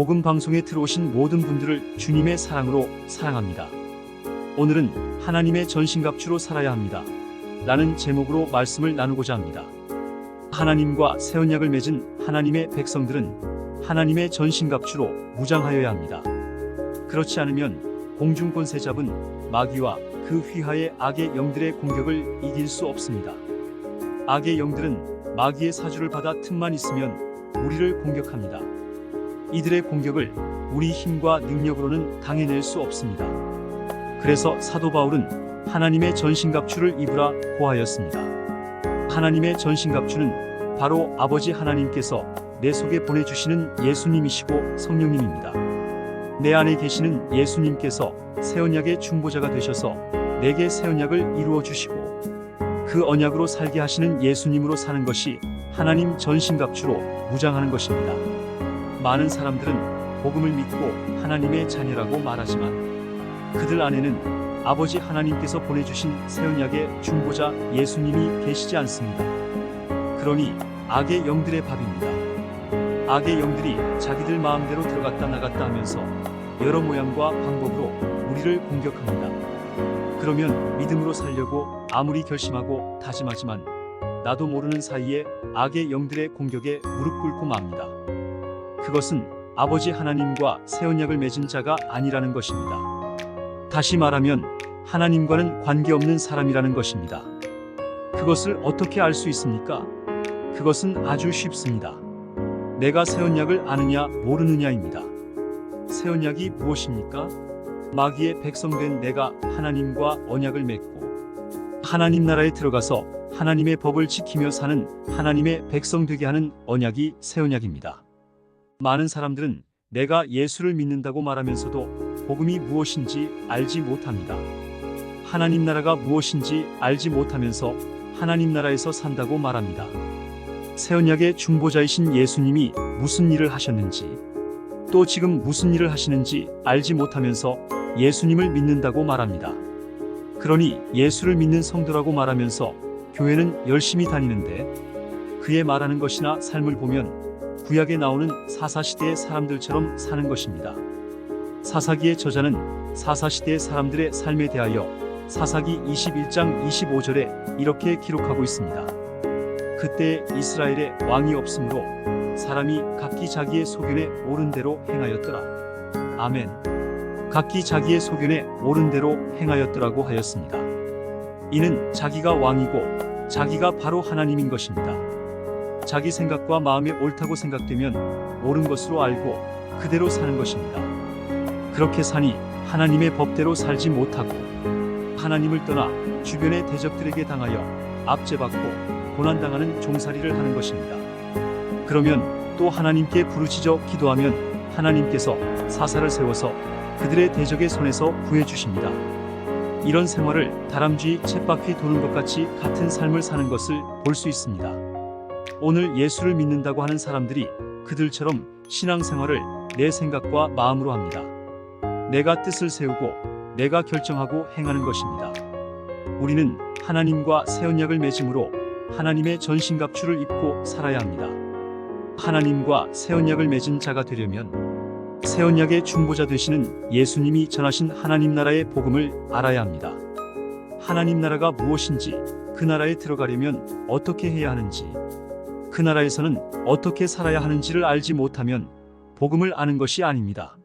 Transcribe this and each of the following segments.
복음 방송에 들어오신 모든 분들을 주님의 사랑으로 사랑합니다. 오늘은 하나님의 전신갑주로 살아야 합니다. 라는 제목으로 말씀을 나누고자 합니다. 하나님과 새 언약을 맺은 하나님의 백성들은 하나님의 전신갑주로 무장하여야 합니다. 그렇지 않으면 공중권세 잡은 마귀와 그 휘하의 악의 영들의 공격을 이길 수 없습니다. 악의 영들은 마귀의 사주를 받아 틈만 있으면 우리를 공격합니다. 이들의 공격을 우리 힘과 능력으로는 당해낼 수 없습니다. 그래서 사도 바울은 하나님의 전신갑주를 입으라 고하였습니다. 하나님의 전신갑주는 바로 아버지 하나님께서 내 속에 보내주시는 예수님이시고 성령님입니다. 내 안에 계시는 예수님께서 새 언약의 중보자가 되셔서 내게 새 언약을 이루어 주시고 그 언약으로 살게 하시는 예수님으로 사는 것이 하나님 전신갑주로 무장하는 것입니다. 많은 사람들은 복음을 믿고 하나님의 자녀라고 말하지만 그들 안에는 아버지 하나님께서 보내주신 새 언약의 중보자 예수님이 계시지 않습니다. 그러니 악의 영들의 밥입니다. 악의 영들이 자기들 마음대로 들어갔다 나갔다 하면서 여러 모양과 방법으로 우리를 공격합니다. 그러면 믿음으로 살려고 아무리 결심하고 다짐하지만 나도 모르는 사이에 악의 영들의 공격에 무릎 꿇고 맙니다. 그것은 아버지 하나님과 새 언약을 맺은 자가 아니라는 것입니다. 다시 말하면 하나님과는 관계없는 사람이라는 것입니다. 그것을 어떻게 알 수 있습니까? 그것은 아주 쉽습니다. 내가 새 언약을 아느냐 모르느냐입니다. 새 언약이 무엇입니까? 마귀의 백성된 내가 하나님과 언약을 맺고 하나님 나라에 들어가서 하나님의 법을 지키며 사는 하나님의 백성 되게 하는 언약이 새 언약입니다. 많은 사람들은 내가 예수를 믿는다고 말하면서도 복음이 무엇인지 알지 못합니다. 하나님 나라가 무엇인지 알지 못하면서 하나님 나라에서 산다고 말합니다. 새 언약의 중보자이신 예수님이 무슨 일을 하셨는지 또 지금 무슨 일을 하시는지 알지 못하면서 예수님을 믿는다고 말합니다. 그러니 예수를 믿는 성도라고 말하면서 교회는 열심히 다니는데 그의 말하는 것이나 삶을 보면 구약에 나오는 사사시대의 사람들처럼 사는 것입니다. 사사기의 저자는 사사시대의 사람들의 삶에 대하여 사사기 21장 25절에 이렇게 기록하고 있습니다. 그때 이스라엘에 왕이 없으므로 사람이 각기 자기의 소견에 옳은 대로 행하였더라. 아멘. 각기 자기의 소견에 옳은 대로 행하였더라고 하였습니다. 이는 자기가 왕이고 자기가 바로 하나님인 것입니다. 자기 생각과 마음에 옳다고 생각되면 옳은 것으로 알고 그대로 사는 것입니다. 그렇게 사니 하나님의 법대로 살지 못하고 하나님을 떠나 주변의 대적들에게 당하여 압제받고 고난당하는 종살이를 하는 것입니다. 그러면 또 하나님께 부르짖어 기도하면 하나님께서 사사를 세워서 그들의 대적의 손에서 구해주십니다. 이런 생활을 다람쥐 쳇바퀴 도는 것 같이 같은 삶을 사는 것을 볼 수 있습니다. 오늘 예수를 믿는다고 하는 사람들이 그들처럼 신앙생활을 내 생각과 마음으로 합니다. 내가 뜻을 세우고 내가 결정하고 행하는 것입니다. 우리는 하나님과 새 언약을 맺음으로 하나님의 전신갑주를 입고 살아야 합니다. 하나님과 새 언약을 맺은 자가 되려면 새 언약의 중보자 되시는 예수님이 전하신 하나님 나라의 복음을 알아야 합니다. 하나님 나라가 무엇인지 그 나라에 들어가려면 어떻게 해야 하는지 그 나라에서는 어떻게 살아야 하는지를 알지 못하면 복음을 아는 것이 아닙니다.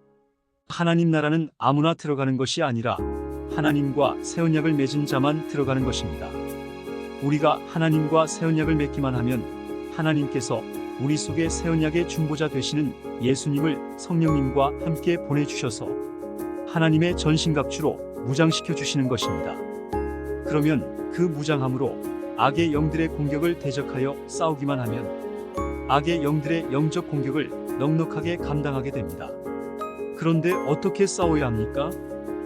하나님 나라는 아무나 들어가는 것이 아니라 하나님과 새 언약을 맺은 자만 들어가는 것입니다. 우리가 하나님과 새 언약을 맺기만 하면 하나님께서 우리 속에 새 언약의 중보자 되시는 예수님을 성령님과 함께 보내주셔서 하나님의 전신갑주로 무장시켜 주시는 것입니다. 그러면 그 무장함으로 악의 영들의 공격을 대적하여 싸우기만 하면 악의 영들의 영적 공격을 넉넉하게 감당하게 됩니다. 그런데 어떻게 싸워야 합니까?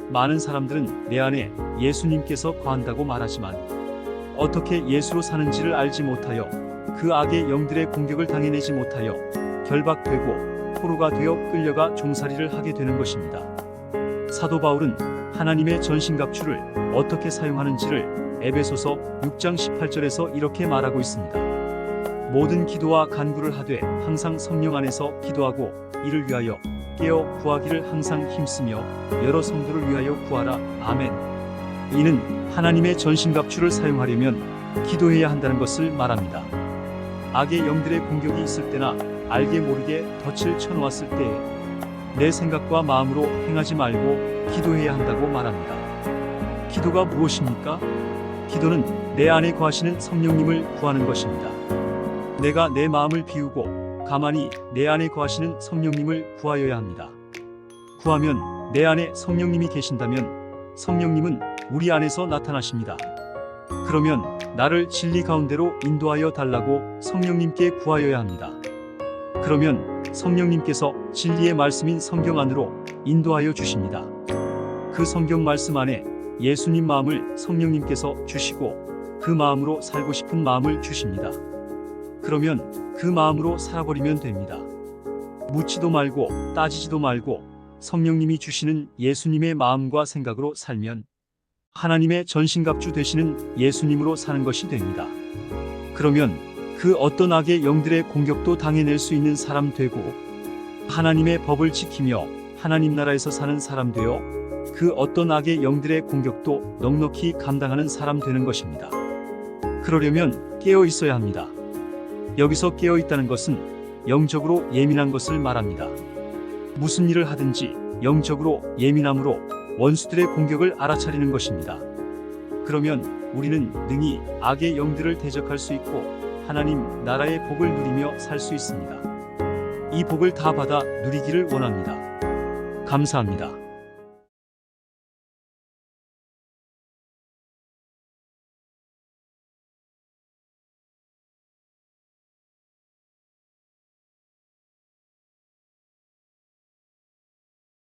많은 사람들은 내 안에 예수님께서 거한다고 말하지만 어떻게 예수로 사는지를 알지 못하여 그 악의 영들의 공격을 당해내지 못하여 결박되고 포로가 되어 끌려가 종살이를 하게 되는 것입니다. 사도 바울은 하나님의 전신갑주를 어떻게 사용하는지를 에베소서 6장 18절에서 이렇게 말하고 있습니다. 모든 기도와 간구를 하되 항상 성령 안에서 기도하고 이를 위하여 깨어 구하기를 항상 힘쓰며 여러 성도를 위하여 구하라. 아멘. 이는 하나님의 전신갑주를 사용하려면 기도해야 한다는 것을 말합니다. 악의 영들의 공격이 있을 때나 알게 모르게 덫을 쳐놓았을 때에 내 생각과 마음으로 행하지 말고 기도해야 한다고 말합니다. 기도가 무엇입니까? 기도는 내 안에 거하시는 성령님을 구하는 것입니다. 내가 내 마음을 비우고 가만히 내 안에 거하시는 성령님을 구하여야 합니다. 구하면 내 안에 성령님이 계신다면 성령님은 우리 안에서 나타나십니다. 그러면 나를 진리 가운데로 인도하여 달라고 성령님께 구하여야 합니다. 그러면 성령님께서 진리의 말씀인 성경 안으로 인도하여 주십니다. 그 성경 말씀 안에 예수님 마음을 성령님께서 주시고 그 마음으로 살고 싶은 마음을 주십니다. 그러면 그 마음으로 살아버리면 됩니다. 묻지도 말고 따지지도 말고 성령님이 주시는 예수님의 마음과 생각으로 살면 하나님의 전신갑주 되시는 예수님으로 사는 것이 됩니다. 그러면 그 어떤 악의 영들의 공격도 당해낼 수 있는 사람 되고 하나님의 법을 지키며 하나님 나라에서 사는 사람 되어 그 어떤 악의 영들의 공격도 넉넉히 감당하는 사람 되는 것입니다. 그러려면 깨어 있어야 합니다. 여기서 깨어 있다는 것은 영적으로 예민한 것을 말합니다. 무슨 일을 하든지 영적으로 예민함으로 원수들의 공격을 알아차리는 것입니다. 그러면 우리는 능히 악의 영들을 대적할 수 있고 하나님 나라의 복을 누리며 살 수 있습니다. 이 복을 다 받아 누리기를 원합니다. 감사합니다.